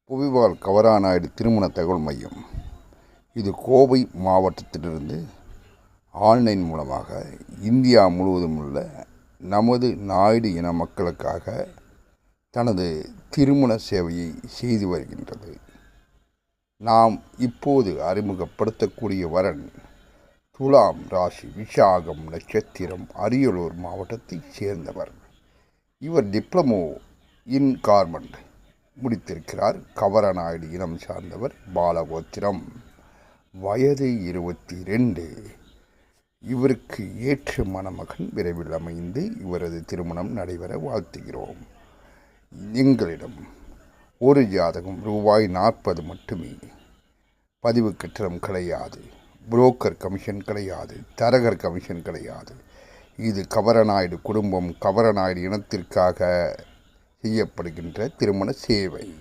புவிவாழ் கவராநாயுடு திருமண தகவல் மையம். இது கோவை மாவட்டத்திலிருந்து ஆன்லைன் மூலமாக இந்தியா முழுவதும் உள்ள நமது நாயுடு இன மக்களுக்காக தனது திருமண சேவையை செய்து வருகின்றது. நாம் இப்போது அறிமுகப்படுத்தக்கூடிய வரன் துலாம் ராசி, விசாகம் நட்சத்திரம், அரியலூர் மாவட்டத்தைச் சேர்ந்தவர். இவர் டிப்ளமோ இன் கார்மெண்ட் முடித்திருக்கிறார். கவரநாயுடு இனம் சார்ந்தவர். பாலகோத்திரம். வயது 22. இவருக்கு ஏற்ற மணமகன் விரைவில் அமைந்து இவரது திருமணம் நடைபெற வாழ்த்துகிறோம். எங்களிடம் ஒரு ஜாதகம் ₹40 மட்டுமே. பதிவு கட்டணம் கிடையாது. புரோக்கர் கமிஷன் கிடையாது. தரகர் கமிஷன் கிடையாது. இது கவரநாயுடு குடும்பம், கவரநாயுடு இனத்திற்காக செய்யப்படுகின்ற திருமண சேவை.